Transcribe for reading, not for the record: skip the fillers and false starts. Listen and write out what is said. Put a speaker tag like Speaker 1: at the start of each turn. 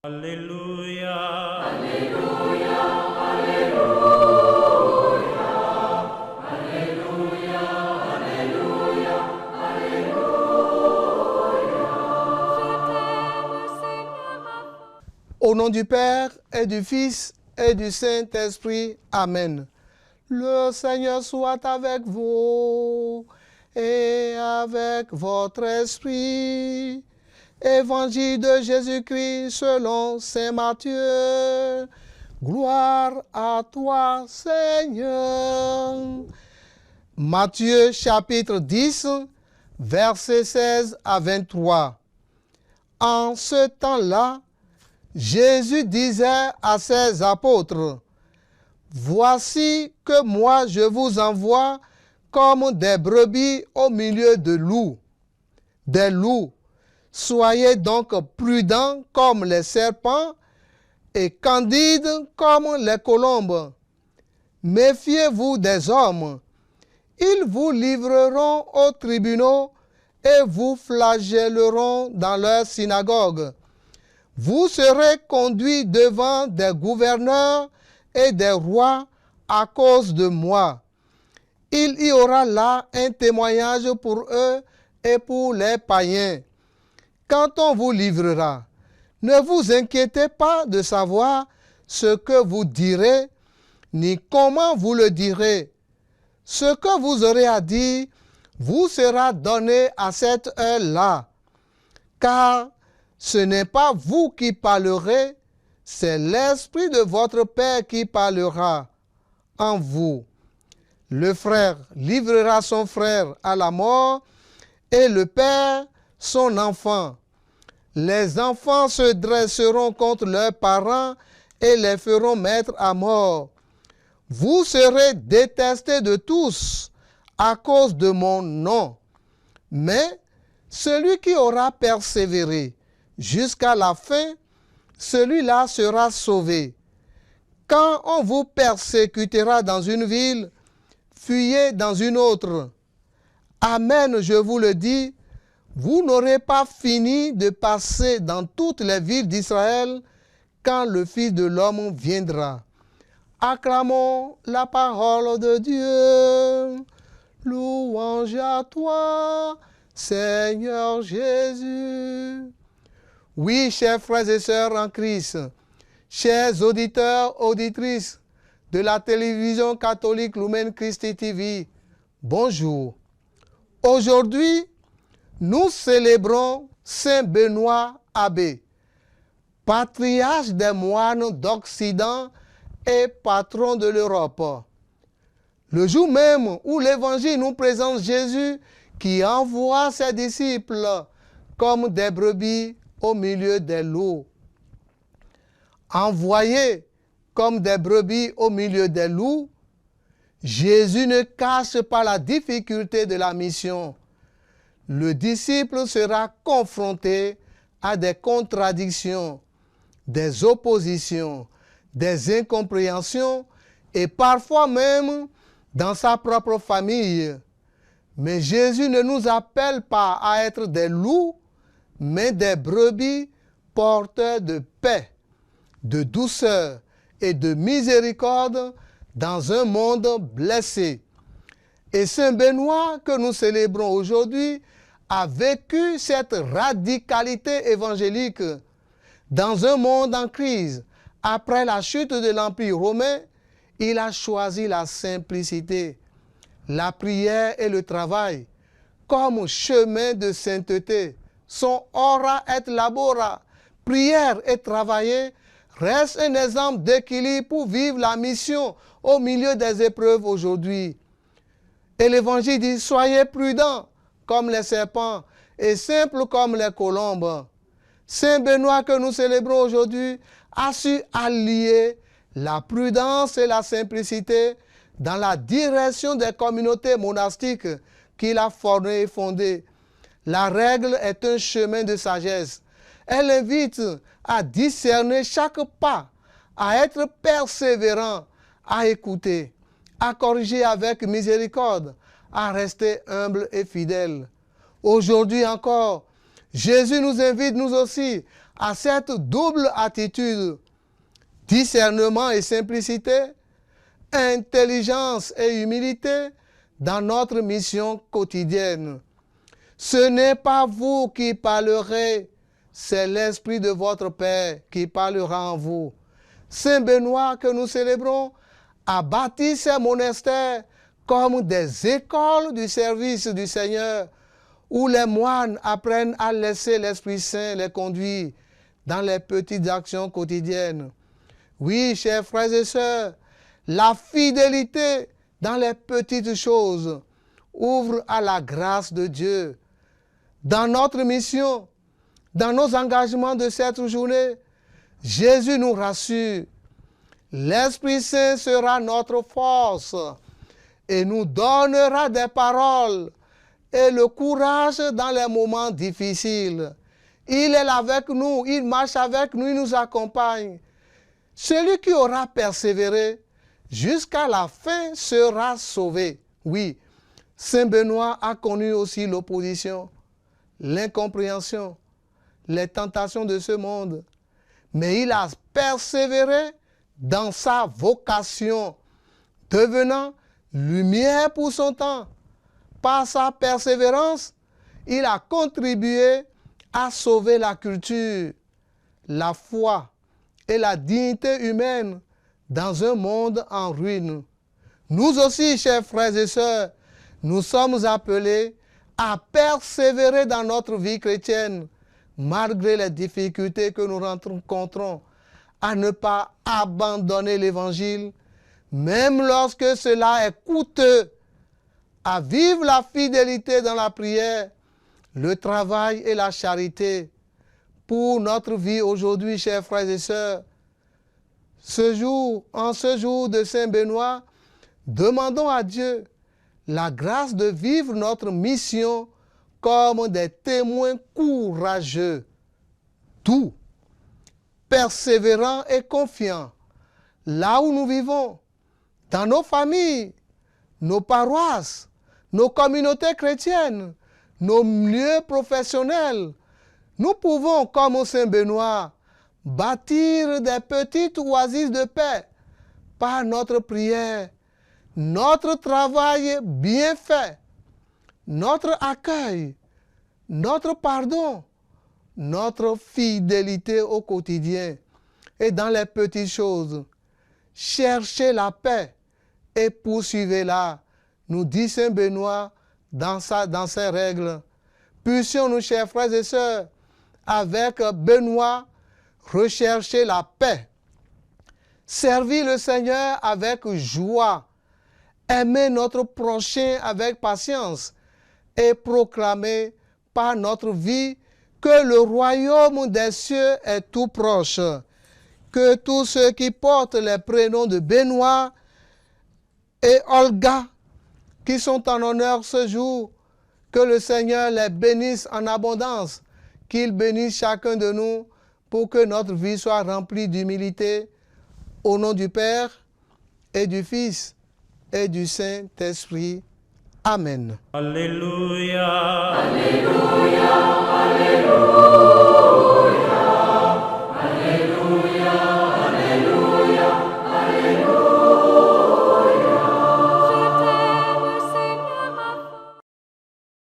Speaker 1: Alléluia.
Speaker 2: Alléluia, Alléluia, Alléluia, Alléluia, Alléluia.
Speaker 3: Au nom du Père et du Fils et du Saint-Esprit. Amen. Le Seigneur soit avec vous et avec votre esprit. Évangile de Jésus-Christ selon saint Matthieu. Gloire à toi, Seigneur. Matthieu chapitre 10, versets 16 à 23. En ce temps-là, Jésus disait à ses apôtres, « Voici que moi je vous envoie comme des brebis au milieu de loups. Des loups, soyez donc prudents comme les serpents et candides comme les colombes. Méfiez-vous des hommes. Ils vous livreront aux tribunaux et vous flagelleront dans leurs synagogues. Vous serez conduits devant des gouverneurs et des rois à cause de moi. Il y aura là un témoignage pour eux et pour les païens. Quand on vous livrera, ne vous inquiétez pas de savoir ce que vous direz, ni comment vous le direz. Ce que vous aurez à dire vous sera donné à cette heure-là, car ce n'est pas vous qui parlerez, c'est l'Esprit de votre Père qui parlera en vous. Le frère livrera son frère à la mort et le père son enfant. Les enfants se dresseront contre leurs parents et les feront mettre à mort. Vous serez détestés de tous à cause de mon nom. Mais celui qui aura persévéré jusqu'à la fin, celui-là sera sauvé. Quand on vous persécutera dans une ville, fuyez dans une autre. Amen, je vous le dis, vous n'aurez pas fini de passer dans toutes les villes d'Israël quand le Fils de l'homme viendra. Acclamons la parole de Dieu. Louange à toi, Seigneur Jésus. Oui, chers frères et sœurs en Christ, chers auditeurs, auditrices de la télévision catholique Lumen Christi TV, bonjour. Aujourd'hui, nous célébrons Saint Benoît Abbé, patriarche des moines d'Occident et patron de l'Europe. Le jour même où l'Évangile nous présente Jésus qui envoie ses disciples comme des brebis au milieu des loups. Envoyés comme des brebis au milieu des loups, Jésus ne cache pas la difficulté de la mission. Le disciple sera confronté à des contradictions, des oppositions, des incompréhensions et parfois même dans sa propre famille. Mais Jésus ne nous appelle pas à être des loups, mais des brebis porteurs de paix, de douceur et de miséricorde dans un monde blessé. Et Saint Benoît, que nous célébrons aujourd'hui, a vécu cette radicalité évangélique dans un monde en crise. Après la chute de l'Empire romain, il a choisi la simplicité, la prière et le travail comme chemin de sainteté. Son ora et labora, prière et travailler, reste un exemple d'équilibre pour vivre la mission au milieu des épreuves aujourd'hui. Et l'Évangile dit, soyez prudents comme les serpents et simples comme les colombes. Saint Benoît que nous célébrons aujourd'hui a su allier la prudence et la simplicité dans la direction des communautés monastiques qu'il a formées et fondées. La règle est un chemin de sagesse. Elle invite à discerner chaque pas, à être persévérant, à écouter, à corriger avec miséricorde, à rester humble et fidèle. Aujourd'hui encore, Jésus nous invite nous aussi à cette double attitude, discernement et simplicité, intelligence et humilité dans notre mission quotidienne. Ce n'est pas vous qui parlerez, c'est l'Esprit de votre Père qui parlera en vous. Saint Benoît que nous célébrons a bâti ces monastères comme des écoles du service du Seigneur, où les moines apprennent à laisser l'Esprit Saint les conduire dans les petites actions quotidiennes. Oui, chers frères et sœurs, la fidélité dans les petites choses ouvre à la grâce de Dieu. Dans notre mission, dans nos engagements de cette journée, Jésus nous rassure. L'Esprit Saint sera notre force et nous donnera des paroles et le courage dans les moments difficiles. Il est avec nous, il marche avec nous, il nous accompagne. Celui qui aura persévéré jusqu'à la fin sera sauvé. Oui, Saint Benoît a connu aussi l'opposition, l'incompréhension, les tentations de ce monde. Mais il a persévéré dans sa vocation, devenant lumière pour son temps. Par sa persévérance, il a contribué à sauver la culture, la foi et la dignité humaine dans un monde en ruine. Nous aussi, chers frères et sœurs, nous sommes appelés à persévérer dans notre vie chrétienne, malgré les difficultés que nous rencontrons, à ne pas abandonner l'Évangile, même lorsque cela est coûteux, à vivre la fidélité dans la prière, le travail et la charité. Pour notre vie aujourd'hui, chers frères et sœurs, en ce jour de Saint Benoît, demandons à Dieu la grâce de vivre notre mission comme des témoins courageux, doux, persévérants et confiants, là où nous vivons, dans nos familles, nos paroisses, nos communautés chrétiennes, nos lieux professionnels. Nous pouvons, comme Saint Benoît, bâtir des petites oasis de paix par notre prière, notre travail bien fait, notre accueil, notre pardon, notre fidélité au quotidien et dans les petites choses. Cherchez la paix et poursuivez-la, nous dit Saint Benoît dans ses règles. Puissions-nous, chers frères et sœurs, avec Benoît, rechercher la paix, servir le Seigneur avec joie, aimer notre prochain avec patience et proclamer par notre vie que le royaume des cieux est tout proche. Que tous ceux qui portent les prénoms de Benoît et Olga, qui sont en honneur ce jour, que le Seigneur les bénisse en abondance, qu'il bénisse chacun de nous pour que notre vie soit remplie d'humilité. Au nom du Père et du Fils et du Saint-Esprit. Amen.
Speaker 1: Alléluia.
Speaker 2: Alléluia.